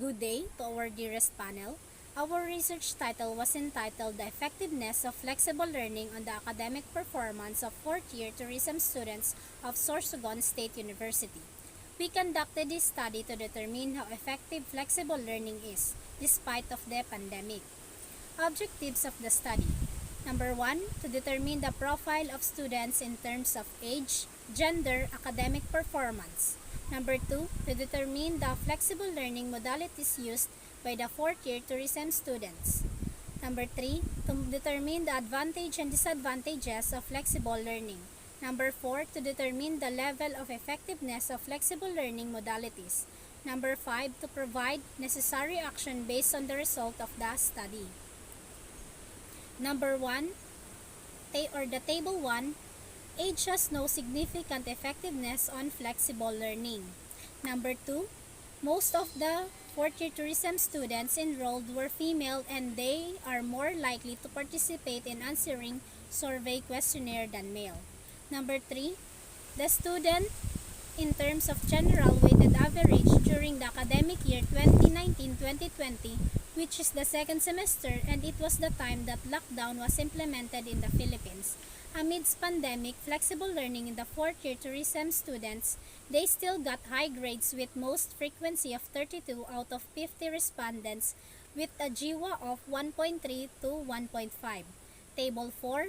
Good day to our dearest panel. Our research title was entitled The Effectiveness of Flexible Learning on the Academic Performance of Fourth-Year Tourism Students of SORSOGON State University. We conducted this study to determine how effective flexible learning is, despite of the pandemic. Objectives of the study. Number 1, to determine the profile of students in terms of age, gender, academic performance. Number 2, to determine the flexible learning modalities used by the fourth-year tourism students. Number 3, to determine the advantage and disadvantages of flexible learning. Number 4, to determine the level of effectiveness of flexible learning modalities. Number 5, to provide necessary action based on the result of the study. Number 1, the Table 1, age has no significant effectiveness on flexible learning. Number 2, most of the fourth-year tourism students enrolled were female and they are more likely to participate in answering survey questionnaire than male. Number 3, the student in terms of general weighted average during the academic year 2019-2020, which is the second semester, and it was the time that lockdown was implemented in the Philippines. Amidst pandemic, flexible learning in the fourth-year tourism students, they still got high grades with most frequency of 32 out of 50 respondents with a GWA of 1.3 to 1.5. Table 4.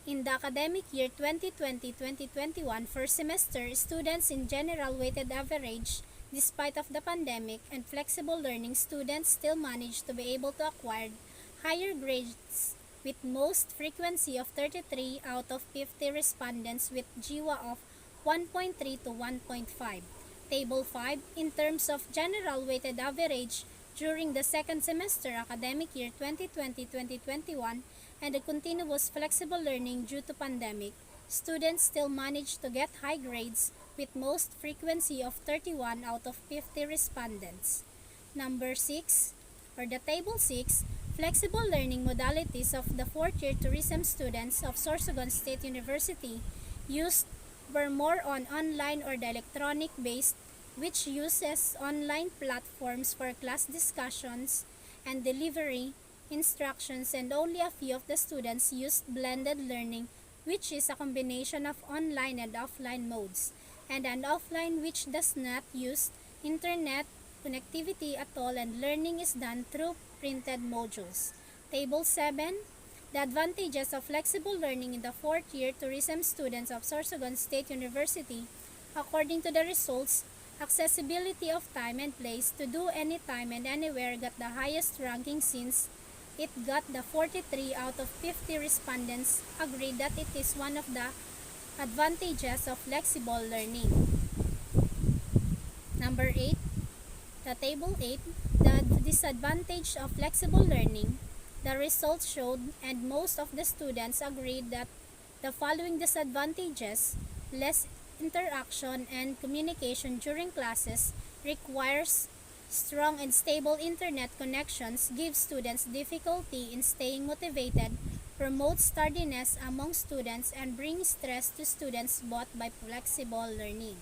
In the academic year 2020-2021 first semester, students in general weighted average, despite of the pandemic and flexible learning, students still managed to be able to acquire higher grades with most frequency of 33 out of 50 respondents with GWA of 1.3 to 1.5. Table 5. In terms of general weighted average during the second semester academic year 2020-2021 and the continuous flexible learning due to pandemic, students still managed to get high grades with most frequency of 31 out of 50 respondents. Number 6, or the Table 6, flexible learning modalities of the fourth-year tourism students of Sorsogon State University used were more on online or the electronic based, which uses online platforms for class discussions and delivery instructions, and only a few of the students used blended learning, which is a combination of online and offline modes, and an offline which does not use internet connectivity at all, and learning is done through printed modules. Table 7. The advantages of flexible learning in the fourth-year tourism students of Sorsogon State University. According to the results, accessibility of time and place to do anytime and anywhere got the highest ranking since it got the 43 out of 50 respondents agreed that it is one of the advantages of flexible learning. Number 8, the Table 8, the disadvantage of flexible learning. The results showed, and most of the students agreed, that the following disadvantages: less interaction and communication during classes, requires strong and stable internet connections, gives students difficulty in staying motivated, promotes tardiness among students, and brings stress to students brought by flexible learning.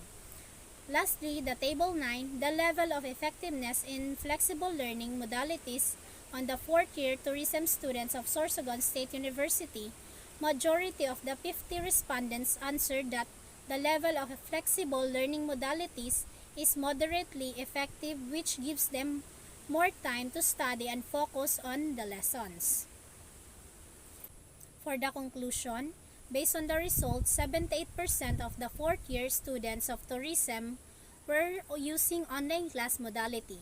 Lastly, the Table 9, the level of effectiveness in flexible learning modalities on the fourth-year tourism students of Sorsogon State University. Majority of the 50 respondents answered that the level of flexible learning modalities is moderately effective, which gives them more time to study and focus on the lessons. For the conclusion, based on the results, 78% of the fourth-year students of tourism were using online class modality.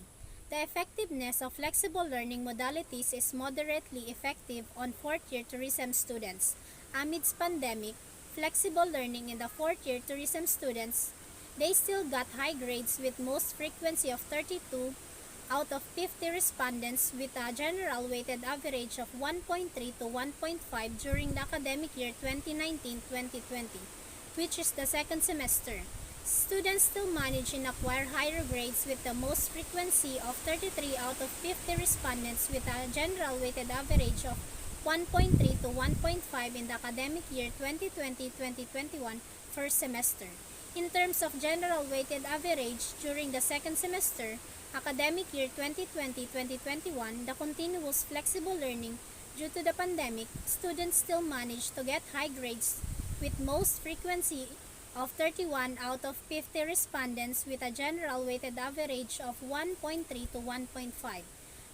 The effectiveness of flexible learning modalities is moderately effective on fourth-year tourism students. Amidst pandemic, flexible learning in the fourth-year tourism students, they still got high grades with most frequency of 32 out of 50 respondents with a general weighted average of 1.3 to 1.5 during the academic year 2019-2020, which is the second semester. Students still manage and acquire higher grades with the most frequency of 33 out of 50 respondents with a general weighted average of 1.3 to 1.5 in the academic year 2020-2021 first semester. In terms of general weighted average during the second semester, Academic year 2020-2021, the continuous flexible learning due to the pandemic, students still managed to get high grades with most frequency of 31 out of 50 respondents with a general weighted average of 1.3 to 1.5.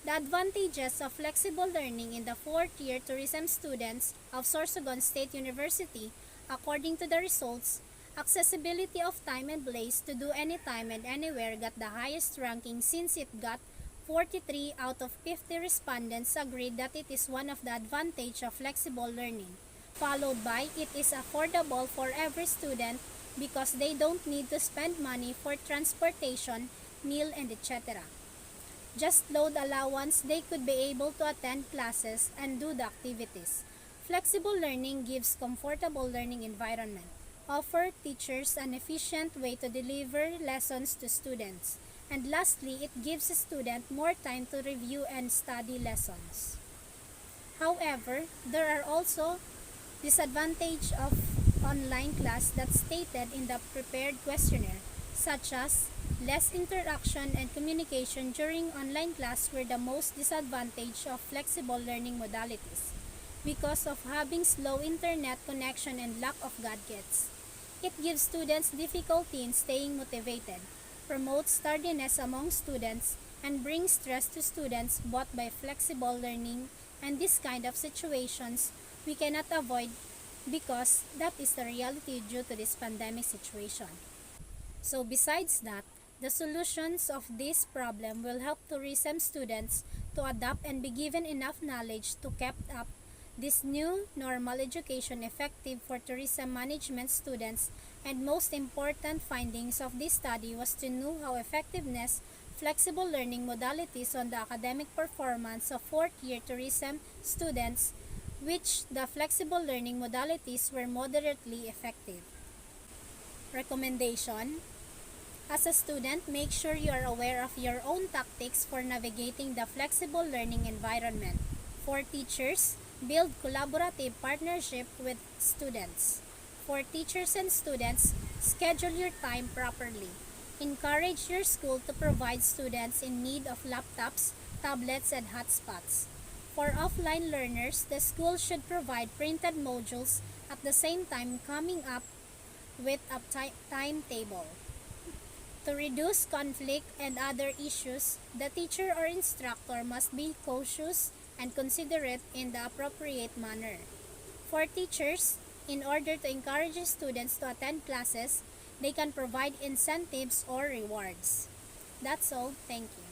The advantages of flexible learning in the fourth-year tourism students of Sorsogon State University, according to the results, accessibility of time and place to do anytime and anywhere got the highest ranking since it got 43 out of 50 respondents agreed that it is one of the advantage of flexible learning, followed by it is affordable for every student because they don't need to spend money for transportation, meal, and etc. Just load allowance, they could be able to attend classes and do the activities. Flexible learning gives comfortable learning environment, offer teachers an efficient way to deliver lessons to students, and lastly, it gives a student more time to review and study lessons. However, there are also disadvantages of online class that's stated in the prepared questionnaire, such as less interaction and communication during online class were the most disadvantage of flexible learning modalities because of having slow internet connection and lack of gadgets. It gives students difficulty in staying motivated, promotes tardiness among students, and brings stress to students both by flexible learning and this kind of situations we cannot avoid because that is the reality due to this pandemic situation. So besides that, the solutions of this problem will help tourism students to adapt and be given enough knowledge to keep up this new normal education effective for tourism management students, and most important findings of this study was to know how effectiveness flexible learning modalities on the academic performance of fourth-year tourism students, which the flexible learning modalities were moderately effective. Recommendation: as a student, make sure you are aware of your own tactics for navigating the flexible learning environment. For teachers, build collaborative partnership with students. For teachers and students, schedule your time properly. Encourage your school to provide students in need of laptops, tablets, and hotspots. For offline learners, the school should provide printed modules at the same time coming up with a timetable. To reduce conflict and other issues, the teacher or instructor must be cautious and considerate in the appropriate manner. For teachers, in order to encourage students to attend classes, they can provide incentives or rewards. That's all. Thank you.